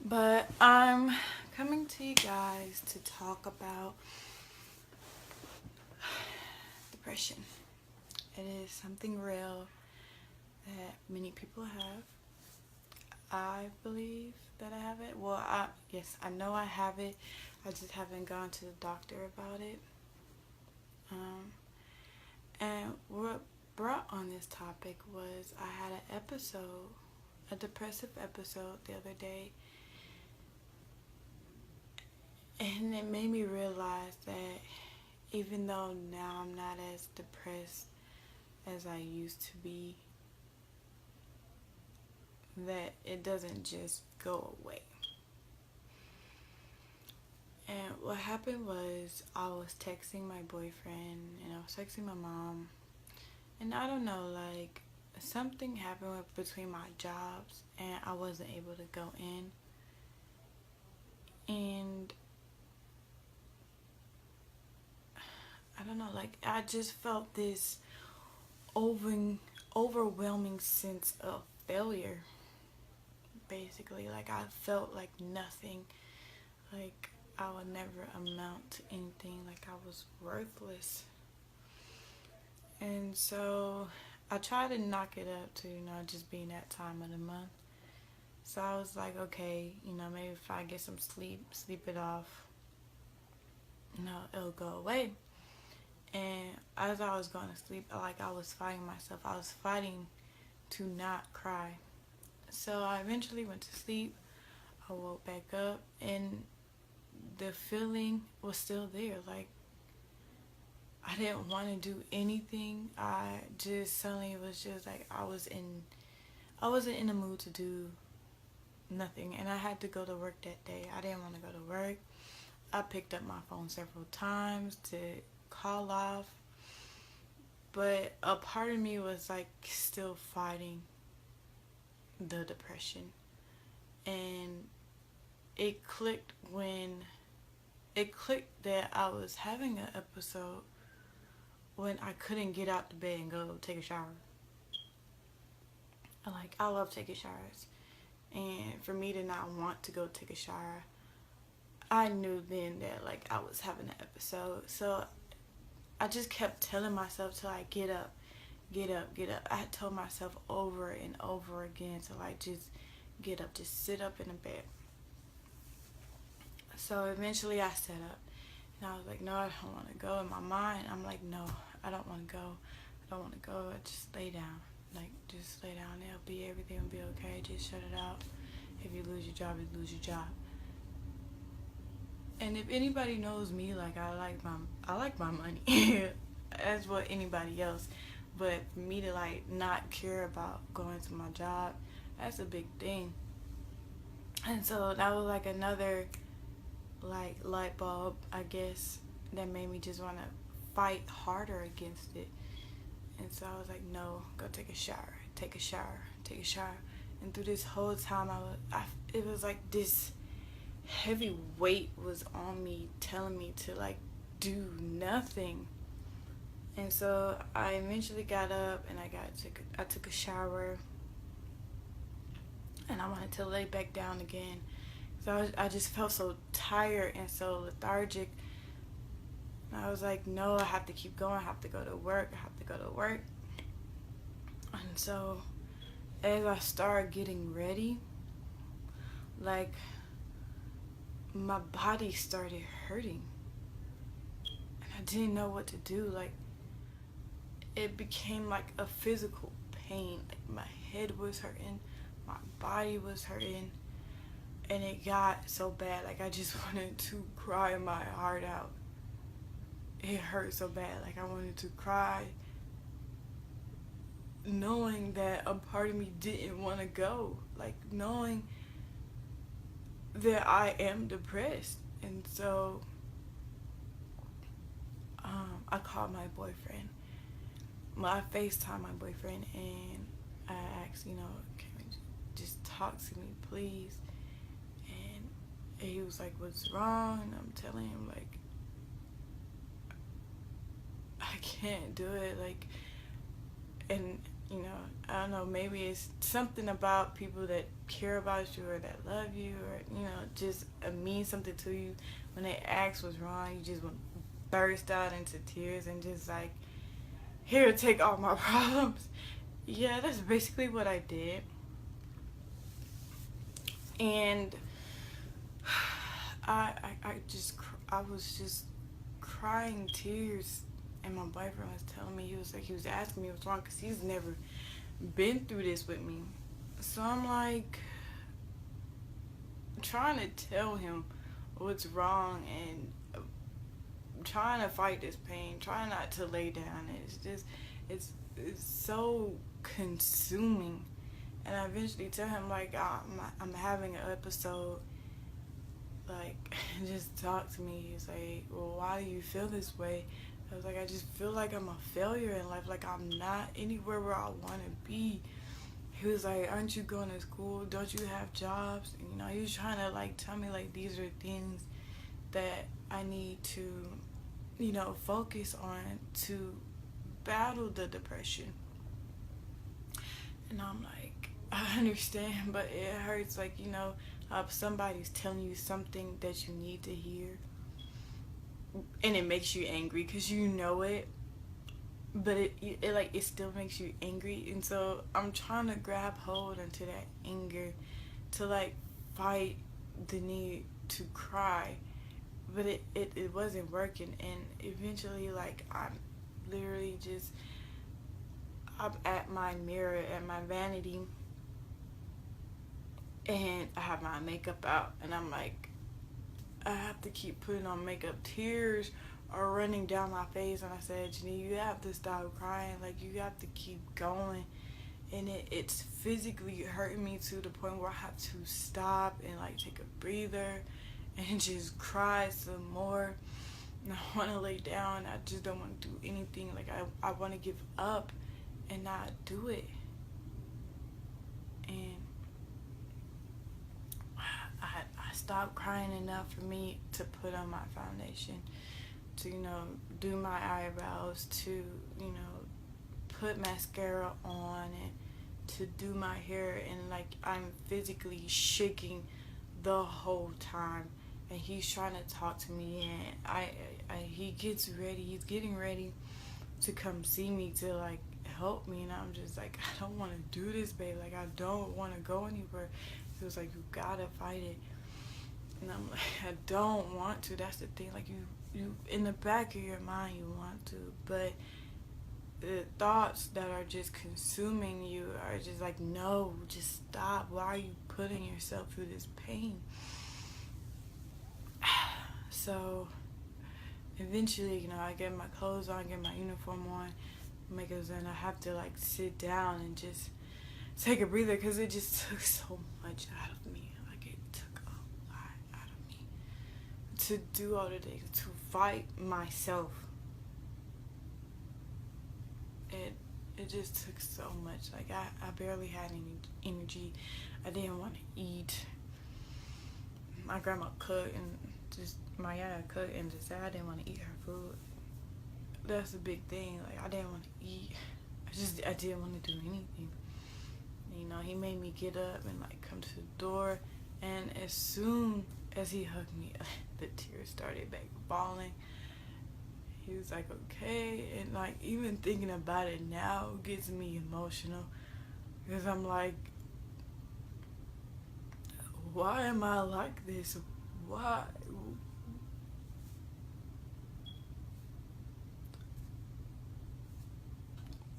But I'm coming to you guys to talk about depression. It is something real that many people have. I believe that I have it. Well, yes, I know I have it. I just haven't gone to the doctor about it. Um, and what brought on this topic was I had an episode, a depressive episode the other day, and it made me realize that even though now I'm not as depressed as I used to be, that it doesn't just go away. And what happened was I was texting my boyfriend and I was texting my mom, and I don't know, like something happened between my jobs and I wasn't able to go in. And I don't know, like I just felt this over, overwhelming sense of failure. Basically, like I felt like nothing, like I would never amount to anything, like I was worthless. And so I tried to knock it up to, just being that time of the month. So I was like, okay, maybe if I get some sleep it off, it'll go away. And as I was going to sleep, like I was fighting myself. I was fighting to not cry. So I eventually went to sleep. I woke back up and the feeling was still there. Like I didn't want to do anything. I just suddenly was just like I wasn't in the mood to do nothing, and I had to go to work that day. I didn't want to go to work. I picked up my phone several times to call off, but a part of me was like still fighting the depression. And it clicked that I was having an episode when I couldn't get out the bed and go take a shower. I love taking showers. And for me to not want to go take a shower, I knew then that like I was having an episode. So I just kept telling myself to like get up, get up, get up. I had told myself over and over again to like just get up, just sit up in the bed. So eventually I sat up and I was like, no, I don't want to go. In my mind, I'm like, no, I don't want to go. I don't want to go. I just lay down. Like, just lay down. Everything will be okay. Just shut it out. If you lose your job, you lose your job. And if anybody knows me, like I like my money, as what anybody else. But for me to like not care about going to my job, that's a big thing. And so that was like another like light bulb, I guess, that made me just want to fight harder against it. And so I was like, no, go take a shower, take a shower, take a shower. And through this whole time, it was like this heavy weight was on me, telling me to like do nothing. And so I eventually got up and I took a shower, and I wanted to lay back down again. So I just felt so tired and so lethargic. And I was like, no, I have to keep going. I have to go to work. I have to go to work. And so as I started getting ready, like my body started hurting. And I didn't know what to do. Like it became like a physical pain. Like my head was hurting, my body was hurting. And it got so bad, like I just wanted to cry my heart out. It hurt so bad, like I wanted to cry, knowing that a part of me didn't want to go, like knowing that I am depressed. And so I called my boyfriend. I FaceTime my boyfriend and I asked, can we just talk to me, please? And he was like, what's wrong? And I'm telling him, like, I can't do it. Like, and I don't know, maybe it's something about people that care about you or that love you or, just mean something to you. When they ask what's wrong, you just want to burst out into tears and just like, here, take all my problems. Yeah, that's basically what I did. And I was just crying tears. And my boyfriend was telling me, he was asking me what's wrong because he's never been through this with me. So I'm like trying to tell him what's wrong and trying to fight this pain, trying not to lay down. It's just, it's so consuming. And I eventually tell him like I'm having an episode. Like, just talk to me. He's like, well, why do you feel this way? I was like, I just feel like I'm a failure in life. Like I'm not anywhere where I want to be. He was like, aren't you going to school? Don't you have jobs? And, he was trying to like tell me like these are things that I need to, focus on to battle the depression. And I'm like, I understand, but it hurts. Like, somebody's telling you something that you need to hear, and it makes you angry because you know it, but it still makes you angry. And so I'm trying to grab hold into that anger to like fight the need to cry, but it wasn't working. And eventually, like, literally just I'm at my mirror at my vanity, and I have my makeup out, and I'm like, I have to keep putting on makeup. Tears are running down my face, and I said, Janine, you have to stop crying. Like, you have to keep going. And it's physically hurting me to the point where I have to stop and like take a breather and just cry some more. And I want to lay down. I just don't want to do anything. Like, I want to give up and not do it. And I stopped crying enough for me to put on my foundation, to, do my eyebrows, to, put mascara on, and to do my hair. And like, I'm physically shaking the whole time. And he's trying to talk to me, and he gets ready. He's getting ready to come see me to like help me, and I'm just like, I don't want to do this, babe. Like, I don't want to go anywhere. He was like, you gotta fight it. And I'm like, I don't want to. That's the thing. Like, you in the back of your mind, you want to, but the thoughts that are just consuming you are just like, no, just stop. Why are you putting yourself through this pain? So eventually, I get my clothes on, get my uniform on, makeup's in. I have to like sit down and just take a breather because it just took so much out of me. Like, it took a lot out of me to do all the things, to fight myself. It just took so much. Like, I barely had any energy. I didn't want to eat. My grandma cooked, and just my dad cooked, and just said I didn't want to eat her food. That's a big thing. Like, I didn't want to eat. I didn't want to do anything. He made me get up and like come to the door, and as soon as he hugged me, the tears started back falling. He was like, okay, and like, even thinking about it now gets me emotional, because I'm like, why am I like this? Why?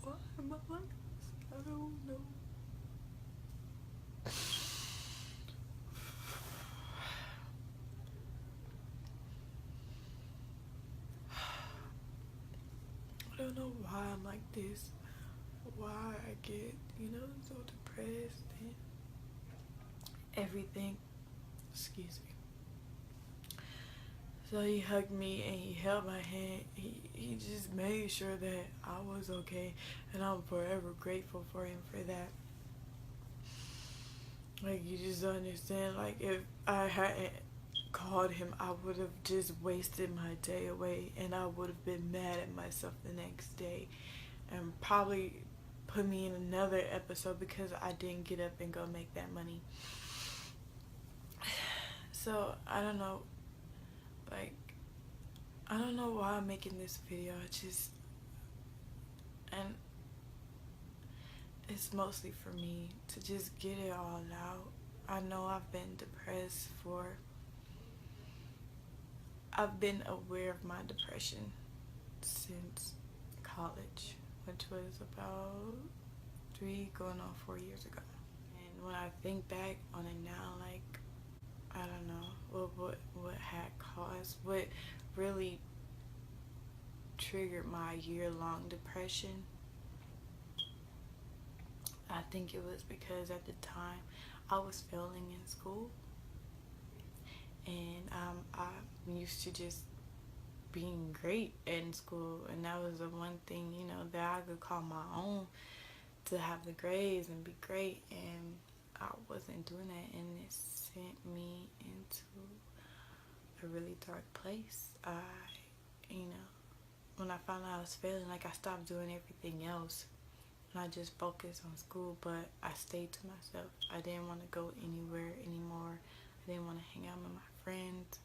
Why am I like this? I don't know. I don't know why I'm like this. Why I get, so depressed and everything. Excuse me. So he hugged me and he held my hand. He just made sure that I was okay, and I'm forever grateful for him for that. Like, you just don't understand. Like, if I hadn't called him, I would have just wasted my day away, and I would have been mad at myself the next day, and probably put me in another episode because I didn't get up and go make that money. So I don't know, like, I don't know why I'm making this video. And it's mostly for me to just get it all out. I know I've been aware of my depression since college, which was about 4 years ago. And when I think back on it now, like, I don't know what had caused, what really triggered my year-long depression. I think it was because at the time I was failing in school, and I'm used to just being great in school, and that was the one thing, you know, that I could call my own, to have the grades and be great, and I wasn't doing that, and it sent me into a really dark place. When I found out I was failing, like, I stopped doing everything else and I just focused on school, but I stayed to myself. I didn't want to go anywhere anymore. I didn't want to hang out with my friends.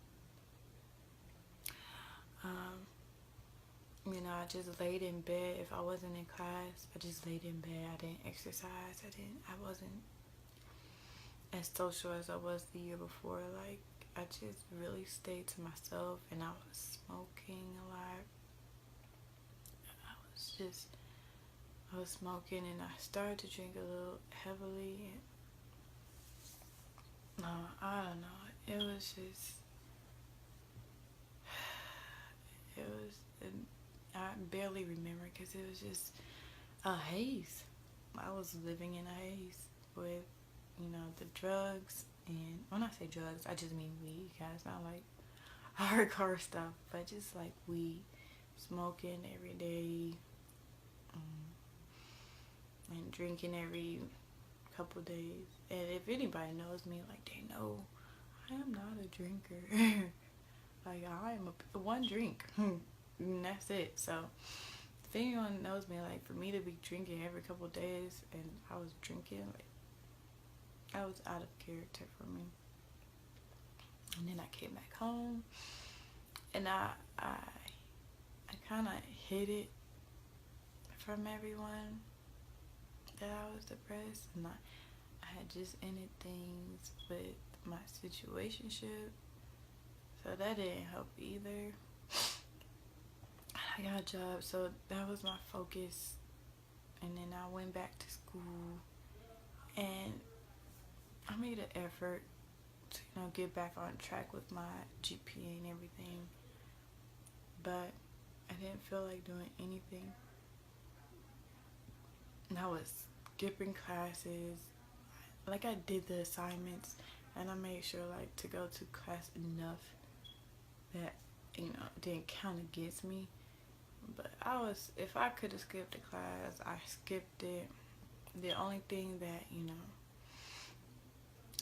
I just laid in bed. If I wasn't in class, I just laid in bed. I didn't exercise. I wasn't as social as I was the year before. Like, I just really stayed to myself, and I was smoking a lot. I was smoking, and I started to drink a little heavily. No, I don't know. It was just, I barely remember because it was just a haze. I was living in a haze with, the drugs. And when I say drugs, I just mean weed, guys. Not like hardcore stuff, but just like weed, smoking every day, and drinking every couple days. And if anybody knows me, like, they know I am not a drinker. Like, I am a one drink, and that's it. So if anyone knows me, like, for me to be drinking every couple days, and I was drinking, like, that was out of character for me. And then I came back home, and I kind of hid it from everyone that I was depressed, and I had just ended things with my situationship, so that didn't help either. I got a job, so that was my focus, and then I went back to school, and I made an effort to, get back on track with my GPA and everything, but I didn't feel like doing anything. And I was skipping classes. Like, I did the assignments, and I made sure, like, to go to class enough that, it didn't count against me. But if I could have skipped the class, I skipped it. The only thing that,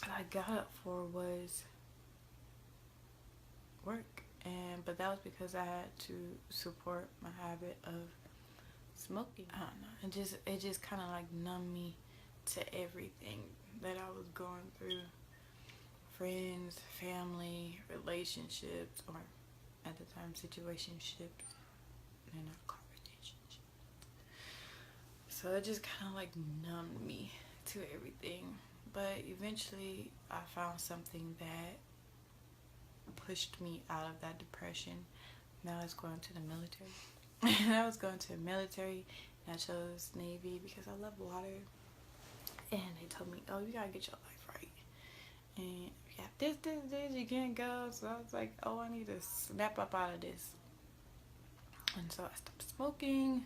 I got up for was work, but that was because I had to support my habit of smoking. I don't know. It just kind of like numbed me to everything that I was going through. Friends, family, relationships, or at the time situationships, and a car relationship. So it just kind of like numbed me to everything. But eventually I found something that pushed me out of that depression. Now I was going to the military. I was going to the military, and I chose Navy because I love water. And they told me, oh, you gotta get your life right. And if you have this, you can't go. So I was like, oh, I need to snap up out of this. And so I stopped smoking.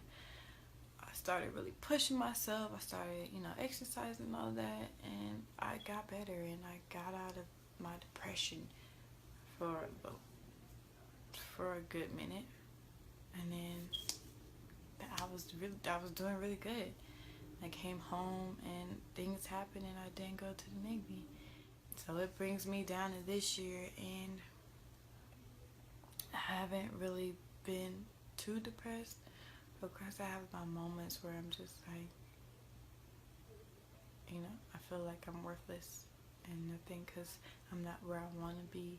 I started really pushing myself. I started, exercising and all that. And I got better, and I got out of my depression for a good minute. And then I was doing really good. I came home and things happened, and I didn't go to the Navy. So it brings me down to this year, and I haven't really been too depressed. Of course, I have my moments where I'm just like, you know, I feel like I'm worthless and nothing because I'm not where I want to be.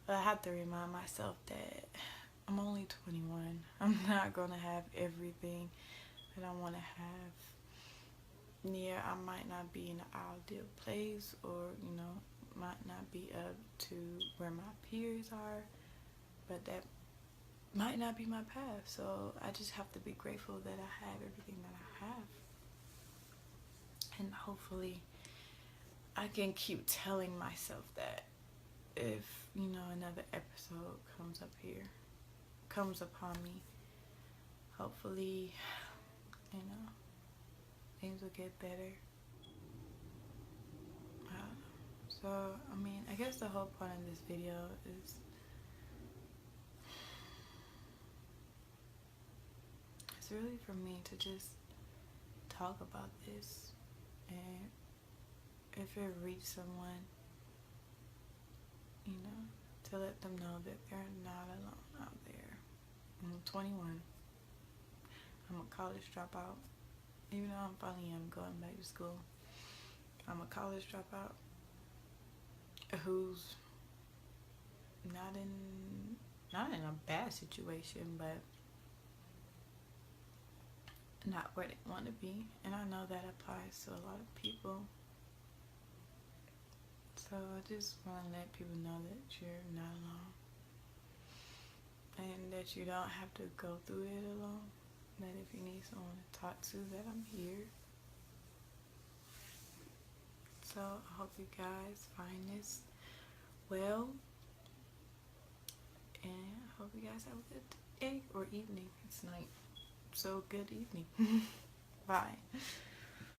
But I have to remind myself that I'm only 21. I'm not going to have everything that I want to have. Yeah, I might not be in the ideal place, or, you know, might not be up to where my peers are, but that might not be my path. So I just have to be grateful that I have everything that I have. And hopefully I can keep telling myself that if, you know, another episode comes upon me, hopefully, you know, things will get better. So, I mean, I guess the whole point of this video is it's really for me to just talk about this, and if it reached someone, you know, to let them know that they're not alone out there. I'm 21. I'm a college dropout. Even though I'm going back to school, I'm a college dropout who's not in a bad situation, but not where they want to be. And I know that applies to a lot of people. So I just want to let people know that you're not alone, and that you don't have to go through it alone. That if you need someone to talk to, that I'm here. So I hope you guys find this well, and I hope you guys have a good day or evening. It's night, so good evening. Bye.